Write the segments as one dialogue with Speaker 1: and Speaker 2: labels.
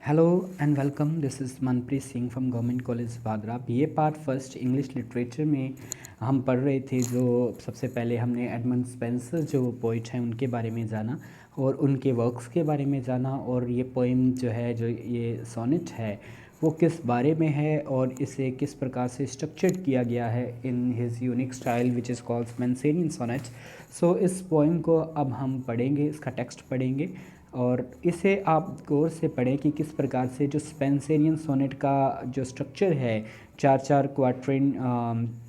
Speaker 1: Hello and welcome. This is Manpreet Singh from government college Bhadra. BA part first English literature में हम पढ़ रहे थे। जो सबसे पहले हमने एडमंड स्पेंसर जो पोइट हैं उनके बारे में जाना और उनके वर्क्स के बारे में जाना, और ये पोइम जो है, जो ये सोनेट है, वो किस बारे में है और इसे किस प्रकार से स्ट्रक्चर्ड किया गया है in his unique style which is called Spenserian sonnet. So इस पोइम को अब हम पढ़ेंगे, इसका टेक्स्ट पढ़ेंगे और इसे आप गौर से पढ़ें कि किस प्रकार से जो स्पेंसरियन सोनेट का जो स्ट्रक्चर है, चार चार क्वाट्रेन,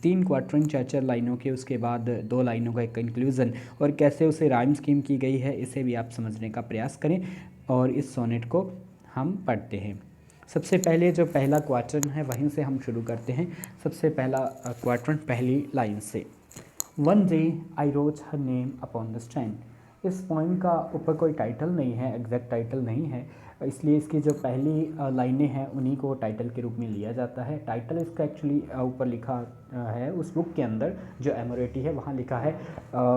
Speaker 1: तीन क्वाट्रेन चार चार लाइनों के, उसके बाद दो लाइनों का एक कंक्लूज़न, और कैसे उसे राइम स्कीम की गई है, इसे भी आप समझने का प्रयास करें और इस सोनेट को हम पढ़ते हैं। सबसे पहले जो पहला क्वाट्रन है वहीं से हम शुरू करते हैं। सबसे पहला क्वाट्रन पहली लाइन से। One day I wrote her name upon the stand. इस पोइम का ऊपर कोई टाइटल नहीं है, एग्जैक्ट टाइटल नहीं है, इसलिए इसकी जो पहली लाइनें हैं उन्हीं को टाइटल के रूप में लिया जाता है। टाइटल इसका एक्चुअली ऊपर लिखा है उस बुक के अंदर जो एमोरेटी है, वहाँ लिखा है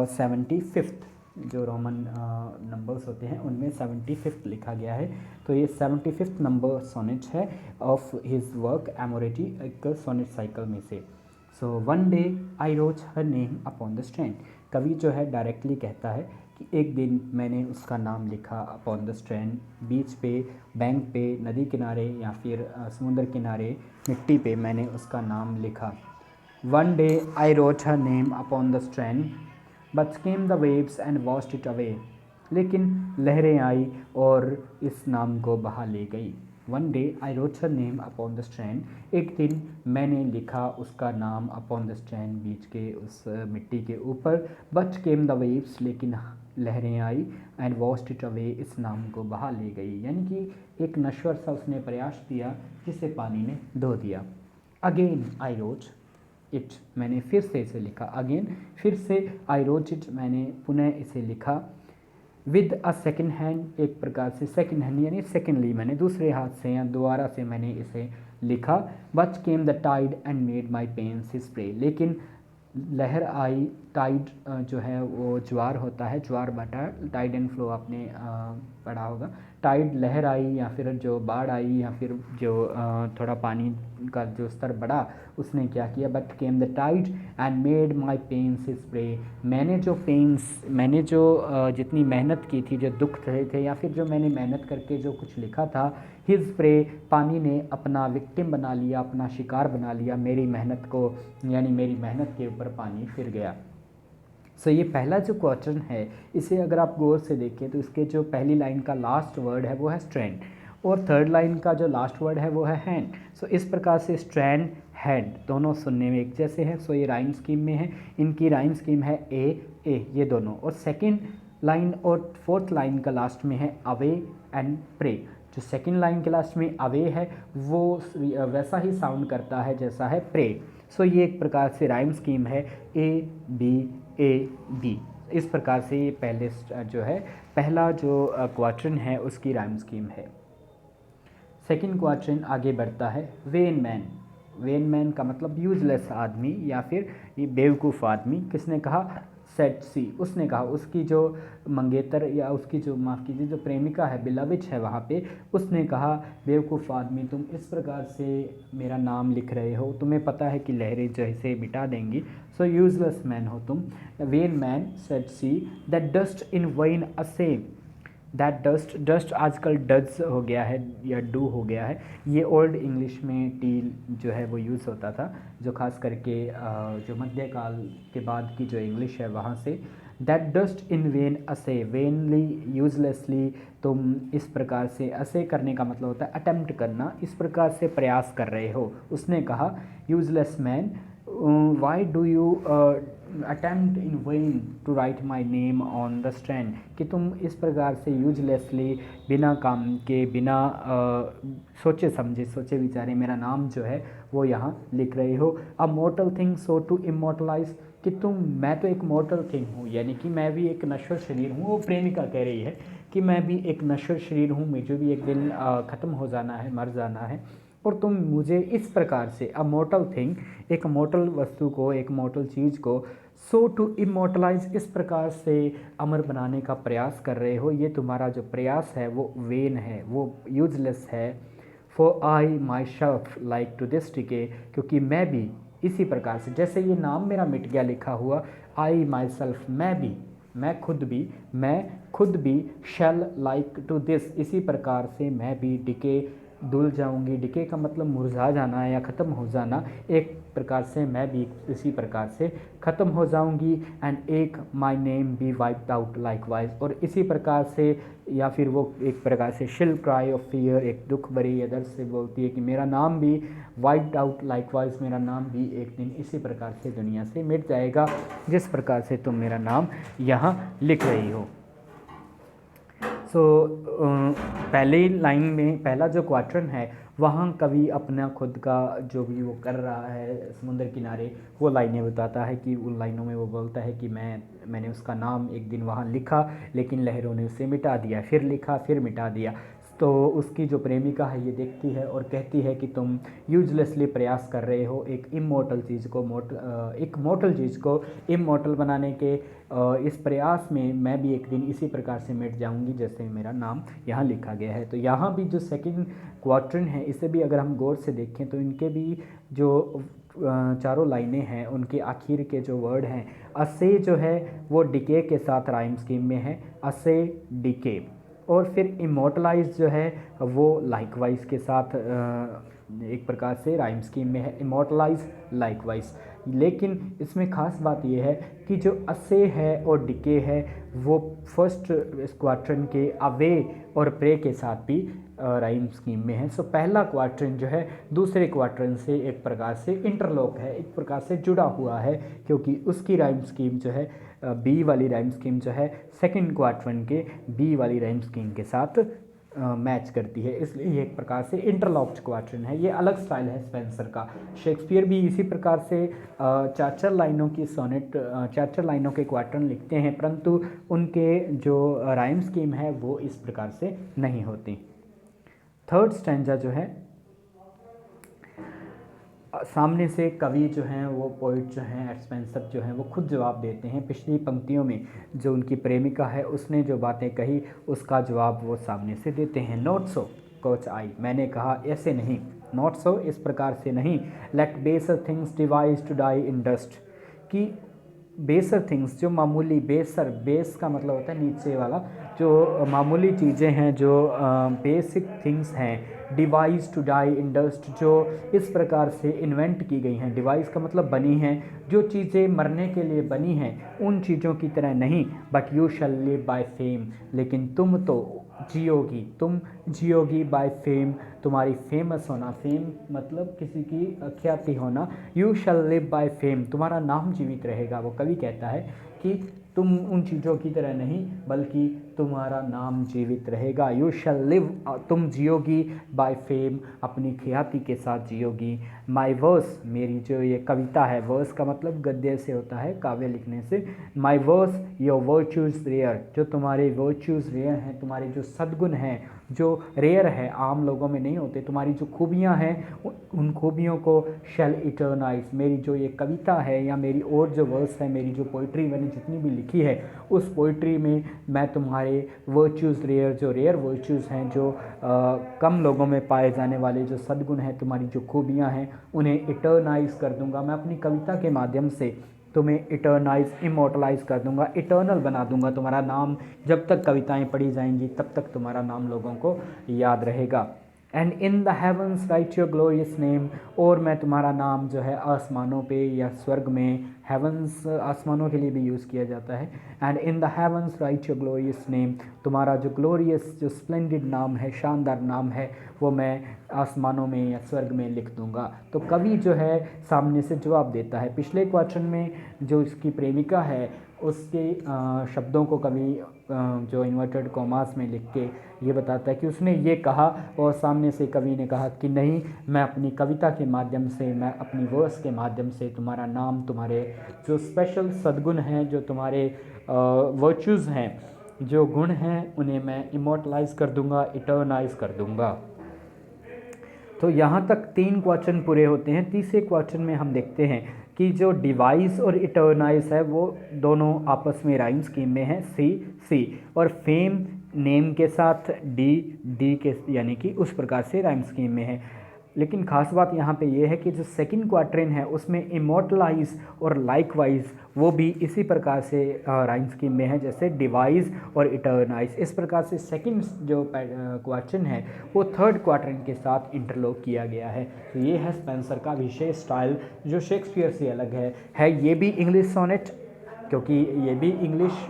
Speaker 1: 75th। जो रोमन नंबर्स होते हैं उनमें 75th लिखा गया है, तो ये 75th नंबर सोनेट है ऑफ हिज वर्क एमोरेटी, एक सोनेट साइकिल में से। So one day I wrote her name upon the strand. कवि जो है डायरेक्टली कहता है कि एक दिन मैंने उसका नाम लिखा अपॉन द स्ट्रैंड, बीच पे, बैंक पे, नदी किनारे या फिर समुद्र किनारे, मिट्टी पे मैंने उसका नाम लिखा। One day I wrote her name upon the strand but came the waves and washed it away. लेकिन लहरें आई और इस नाम को बहा ले गई। One day I wrote her name upon the strand, एक दिन मैंने लिखा उसका नाम अपॉन द स्ट्रैंड, बीच के उस मिट्टी के ऊपर। बट केम द वेव्स, लेकिन लहरें आई, एंड वॉश्ड इट अवे, इस नाम को बहा ले गई। यानी कि एक नश्वर सा उसने प्रयास किया जिसे पानी ने धो दिया। अगेन आई रोट इट, मैंने फिर से इसे लिखा। अगेन, फिर से, आई रोट इट, मैंने पुनः इसे लिखा। विद अ सेकेंड हैंड, एक प्रकार से सेकेंड हैंड यानी सेकेंडली, मैंने दूसरे हाथ से या दोबारा से मैंने इसे लिखा। But came the tide and made my pains his prey. लेकिन लहर आई, टाइड जो है वो ज्वार होता है, ज्वार भाटा, टाइड एंड फ्लो आपने पढ़ा होगा। टाइड, लहर आई या फिर जो बाढ़ आई या फिर जो थोड़ा पानी का जो स्तर बढ़ा, उसने क्या किया। But came the tide and made my pains his prey. मैंने जो जितनी मेहनत की थी, जो दुख थे या फिर जो मैंने मेहनत करके जो कुछ लिखा था, हिज प्रे, पानी ने अपना विक्टिम बना लिया, अपना शिकार बना लिया मेरी मेहनत को, यानी मेरी मेहनत के ऊपर पानी फिर गया। सो ये पहला जो क्वेश्चन है, इसे अगर आप गौर से देखें तो इसके जो पहली लाइन का लास्ट वर्ड है वो है स्ट्रैंड, और थर्ड लाइन का जो लास्ट वर्ड है वो है हैंड। सो इस प्रकार से स्ट्रैंड, हैंड दोनों सुनने में एक जैसे हैं। सो ये राइम स्कीम में है, इनकी राइम स्कीम है ए ए, ये दोनों। और सेकेंड लाइन और फोर्थ लाइन का लास्ट में है अवे एंड प्रे। जो सेकेंड लाइन के लास्ट में अवे है वो वैसा ही साउंड करता है जैसा है प्रे। सो ये एक प्रकार से राइम स्कीम है ए बी ए बी। इस प्रकार से ये पहले जो है, पहला जो क्वाट्रन है उसकी राइम स्कीम है। सेकंड क्वाट्रन आगे बढ़ता है। When man. वेन मैन का मतलब यूजलेस आदमी या फिर ये बेवकूफ़ आदमी। किसने कहा? सेट सी, उसने कहा। उसकी जो मंगेतर या उसकी जो, माफ़ कीजिए, जो प्रेमिका है, बिलविच है वहाँ पे, उसने कहा बेवकूफ़ आदमी, तुम इस प्रकार से मेरा नाम लिख रहे हो, तुम्हें पता है कि लहरें जो इसे मिटा देंगी। सो यूजलेस मैन हो तुम। When man set see that dust in when असे। दैट डस्ट, डस्ट आजकल डज हो गया है या डू हो गया है। ये ओल्ड इंग्लिश में टी जो है वो यूज़ होता था, जो खास करके जो मध्यकाल के बाद की जो इंग्लिश है वहाँ से। दैट डस्ट इन वेन असे, वेनली, यूजलेसली, तुम इस प्रकार से, असे करने का मतलब होता है अटेम्प्ट करना, इस प्रकार से प्रयास कर रहे हो। उसने कहा useless man, why do you attempt in vain to write my name on the strand, कि तुम इस प्रकार से यूजलेसली, बिना काम के, बिना सोचे समझे, सोचे विचारे मेरा नाम जो है वो यहाँ लिख रहे हो। A mortal thing so to immortalise, कि मैं तो एक मोर्टल थिंग हूँ, यानी कि मैं भी एक नश्वर शरीर हूँ। वो प्रेमिका कह रही है कि मैं भी एक नश्वर शरीर हूँ, मुझे भी एक दिन ख़त्म हो जाना है, मर जाना है। और तुम मुझे इस प्रकार से अ मोर्टल थिंग, एक मोर्टल वस्तु को, एक मोर्टल चीज़ को, सो टू इमोर्टलाइज, इस प्रकार से अमर बनाने का प्रयास कर रहे हो। ये तुम्हारा जो प्रयास है वो वेन है, वो यूजलेस है। For I my self like to this decay, क्योंकि मैं भी इसी प्रकार से, जैसे ये नाम मेरा मिट गया लिखा हुआ, आई माई सेल्फ, मैं भी, मैं खुद भी शैल लाइक टू दिस, इसी प्रकार से मैं भी डिके, धुल जाऊंगी। डिके का मतलब मुरझा जाना या ख़त्म हो जाना, एक प्रकार से मैं भी इसी प्रकार से ख़त्म हो जाऊंगी। एंड एक my name be wiped out likewise, और इसी प्रकार से, या फिर वो एक प्रकार से शिल क्राई ऑफ फियर, एक दुख भरी अदर से बोलती है कि मेरा नाम भी वाइप्ड आउट लाइकवाइज, मेरा नाम भी एक दिन इसी प्रकार से दुनिया से मिट जाएगा, जिस प्रकार से तुम मेरा नाम यहाँ लिख रही हो। सो पहले लाइन में पहला जो क्वार्टन है वहाँ कवि अपना खुद का जो भी वो कर रहा है समुद्र किनारे, वो लाइनें बताता है कि उन लाइनों में वो बोलता है कि मैंने उसका नाम एक दिन वहाँ लिखा, लेकिन लहरों ने उसे मिटा दिया, फिर लिखा फिर मिटा दिया। तो उसकी जो प्रेमिका है ये देखती है और कहती है कि तुम यूजलेसली प्रयास कर रहे हो एक इमोर्टल चीज़ को, एक मोर्टल चीज़ को इमोर्टल बनाने के इस प्रयास में मैं भी एक दिन इसी प्रकार से मिट जाऊंगी जैसे मेरा नाम यहाँ लिखा गया है। तो यहाँ भी जो सेकंड क्वार्टन है, इसे भी अगर हम गौर से देखें तो इनके भी जो चारों लाइनें हैं उनके आखिर के जो वर्ड हैं, असे जो है वो डिके के साथ राइम स्कीम में है, असे डिके, और फिर इमोर्टलाइज जो है वो लाइकवाइज के साथ एक प्रकार से राइम स्कीम में है, इमोर्टलाइज लाइकवाइज। लेकिन इसमें ख़ास बात यह है कि जो असे है और डिके है वो फर्स्ट क्वार्टन के अवे और प्रे के साथ भी राइम स्कीम में है। सो पहला क्वार्टन जो है दूसरे क्वार्टन से एक प्रकार से इंटरलॉक है, एक प्रकार से जुड़ा हुआ है, क्योंकि उसकी राइम स्कीम जो है बी वाली राइम स्कीम जो है सेकंड क्वार्टन के बी वाली राइम स्कीम के साथ मैच करती है, इसलिए ये एक प्रकार से इंटरलॉक्ड क्वार्टन है। ये अलग स्टाइल है स्पेंसर का। शेक्सपियर भी इसी प्रकार से चार चार लाइनों की सोनेट, चार चार लाइनों के क्वार्टन लिखते हैं, परंतु उनके जो राइम स्कीम है वो इस प्रकार से नहीं होती। थर्ड स्टैंजा जो है, सामने से कवि जो हैं वो पोइट जो हैं स्पेंसर जो हैं वो खुद जवाब देते हैं। पिछली पंक्तियों में जो उनकी प्रेमिका है उसने जो बातें कही उसका जवाब वो सामने से देते हैं। नॉट सो कोच आई, मैंने कहा ऐसे नहीं, नॉट सो इस प्रकार से नहीं, let baser things devise to die in dust, कि बेसर थिंग्स जो मामूली, बेसर, बेस का मतलब होता है नीचे वाला, जो मामूली चीज़ें हैं, जो बेसिक थिंग्स हैं, devise to die in dust, जो इस प्रकार से इन्वेंट की गई हैं, डिवाइस का मतलब बनी हैं, जो चीज़ें मरने के लिए बनी हैं उन चीज़ों की तरह नहीं, but you shall live by fame, लेकिन तुम तो जियोगी, तुम जियोगी बाय फेम, तुम्हारी फेमस होना, फेम मतलब किसी की ख्याति होना, you shall live by fame, तुम्हारा नाम जीवित रहेगा। वो कवि कहता है कि तुम उन चीज़ों की तरह नहीं बल्कि तुम्हारा नाम जीवित रहेगा। यू शैल लिव, तुम जियोगी बाय फेम, अपनी ख्याति के साथ जियोगी। माई वर्स, मेरी जो ये कविता है, वर्स का मतलब गद्य से होता है काव्य लिखने से, माई वर्स योर वर्च्यूज़ रेयर, जो तुम्हारे वर्च्यूज़ रेयर हैं, तुम्हारे जो सद्गुण हैं जो रेयर है, आम लोगों में नहीं होते, तुम्हारी जो खूबियाँ हैं उन खूबियों को शैल इटर्नाइज, मेरी जो ये कविता है या मेरी और जो वर्स है, मेरी जो पोइट्री मैंने जितनी भी लिखी है उस पोइट्री में मैं तुम्हारे वर्च्यूज़ रेयर, जो रेयर वर्च्यूज़ हैं, जो कम लोगों में पाए जाने वाले जो सद्गुण हैं, तुम्हारी जो खूबियाँ हैं उन्हें इटर्नाइज कर दूंगा। मैं अपनी कविता के माध्यम से तुम्हें इटर्नाइज, इमोर्टलाइज कर दूंगा, इटर्नल बना दूंगा। तुम्हारा नाम जब तक कविताएं पढ़ी जाएंगी तब तक तुम्हारा नाम लोगों को याद रहेगा। And in the heavens write your glorious name, और मैं तुम्हारा नाम जो है आसमानों पे या स्वर्ग में, हेवंस आसमानों के लिए भी यूज़ किया जाता है, and in the heavens write your glorious name, तुम्हारा जो ग्लोरियस, जो स्प्लेंडिड नाम है, शानदार नाम है, वो मैं आसमानों में या स्वर्ग में लिख दूंगा। तो कवि जो है सामने से जवाब देता है। पिछले क्वेश्चन में जो इसकी प्रेमिका है उसके शब्दों को कवि जो इन्वर्टेड कॉमास में लिख के ये बताता है कि उसने ये कहा, और सामने से कवि ने कहा कि नहीं, मैं अपनी कविता के माध्यम से, मैं अपनी वर्स के माध्यम से तुम्हारा नाम, तुम्हारे जो स्पेशल सद्गुण हैं, जो तुम्हारे वर्च्यूज़ हैं, जो गुण हैं, उन्हें मैं इमोर्टलाइज कर दूंगा, इटर्नाइज कर दूंगा। तो यहाँ तक 3 क्वेश्चन पूरे होते हैं। तीसरे क्वेश्चन में हम देखते हैं कि जो डिवाइस और इटरनाइज है वो दोनों आपस में राइम स्कीम में है, सी सी, और फेम नेम के साथ डी डी के, यानी कि उस प्रकार से राइम स्कीम में है। लेकिन ख़ास बात यहाँ पे ये है कि जो सेकंड क्वार्टरन है उसमें इमोर्टलाइज और लाइकवाइज वो भी इसी प्रकार से राइम स्कीम में है जैसे डिवाइस और इटरनाइज। इस प्रकार से सेकंड जो क्वार्टरन है वो थर्ड क्वार्टरन के साथ इंटरलॉक किया गया है। तो ये है स्पेंसर का विशेष स्टाइल जो शेक्सपियर से अलग है ये भी इंग्लिश सोनेट, क्योंकि ये भी इंग्लिश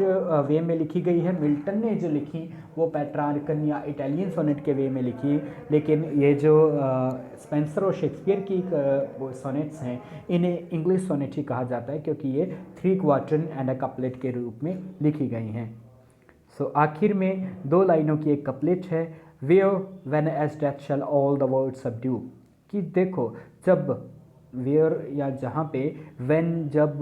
Speaker 1: वे में लिखी गई है। मिल्टन ने जो लिखी वो पेट्रार्कन या इटालियन सोनेट के वे में लिखी, लेकिन ये जो स्पेंसर और शेक्सपियर की सोनेट्स हैं इन्हें इंग्लिश सोनेट ही कहा जाता है, क्योंकि ये 3 क्वार्टरन एंड अ कपलेट के रूप में लिखी गई हैं। सो आखिर में 2 लाइनों की एक कपलेट है, where when as death shall all the world subdue, कि देखो जब वेयर या जहाँ पे व्हेन जब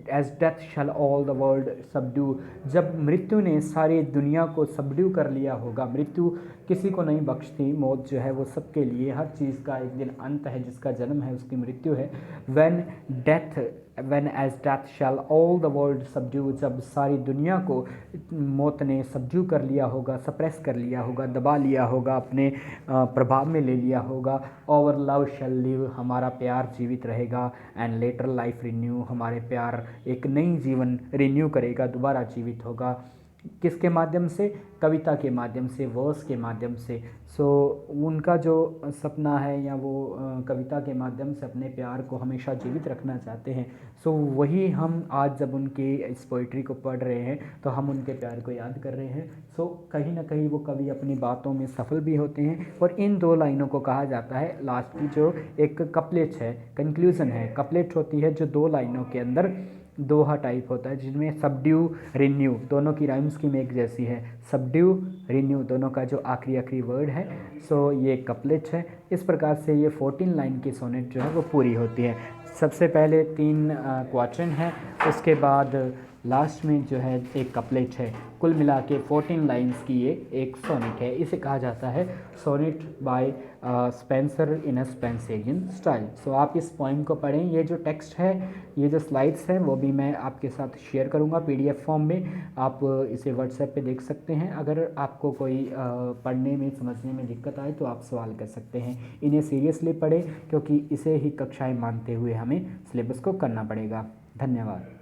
Speaker 1: as death shall all the world subdue, जब मृत्यु ने सारी दुनिया को सबड्यू कर लिया होगा। मृत्यु किसी को नहीं बख्शती, मौत जो है वो सबके लिए, हर चीज़ का एक दिन अंत है, जिसका जन्म है उसकी मृत्यु है। When as death shall all the world subdue, जब सारी दुनिया को मौत ने सबड्यू कर लिया होगा, सप्रेस कर लिया होगा, दबा लिया होगा, अपने प्रभाव में ले लिया होगा। ओवर लव शैल लिव, हमारा प्यार जीवित रहेगा। एंड लेटर लाइफ रिन्यू, हमारे प्यार एक नई जीवन रिन्यू करेगा, दोबारा जीवित होगा। किसके माध्यम से? कविता के माध्यम से, वर्स के माध्यम से। सो उनका जो सपना है या वो कविता के माध्यम से अपने प्यार को हमेशा जीवित रखना चाहते हैं। सो वही हम आज जब उनकी इस पोइट्री को पढ़ रहे हैं तो हम उनके प्यार को याद कर रहे हैं। सो कहीं ना कहीं वो कवि अपनी बातों में सफल भी होते हैं। और इन 2 लाइनों को कहा जाता है लास्ट की जो एक कपलेट है, कंक्लूजन है। कपलेट होती है जो 2 लाइनों के अंदर दोहा टाइप होता है, जिसमें सबड्यू रिन्यू दोनों की राइम स्कीम एक जैसी है। सबड्यू रिन्यू दोनों का जो आखिरी वर्ड है, सो ये कपलेट है। इस प्रकार से ये 14 लाइन की सोनेट जो है वो पूरी होती है। सबसे पहले 3 क्वार्टरन है, उसके बाद लास्ट में जो है एक कपलेट है। कुल मिला के 14 लाइन्स की ये एक सोनेट है। इसे कहा जाता है सोनेट बाय स्पेंसर इन अ स्पेंसरियन स्टाइल। सो आप इस पोइम को पढ़ें। ये जो टेक्स्ट है, ये जो स्लाइड्स हैं वो भी मैं आपके साथ शेयर करूंगा PDF फॉर्म में। आप इसे व्हाट्सएप पे देख सकते हैं। अगर आपको कोई पढ़ने में समझने में दिक्कत आए तो आप सवाल कर सकते हैं। इन्हें सीरियसली पढ़ें, क्योंकि इसे ही कक्षाएँ मानते हुए हमें सिलेबस को करना पड़ेगा। धन्यवाद।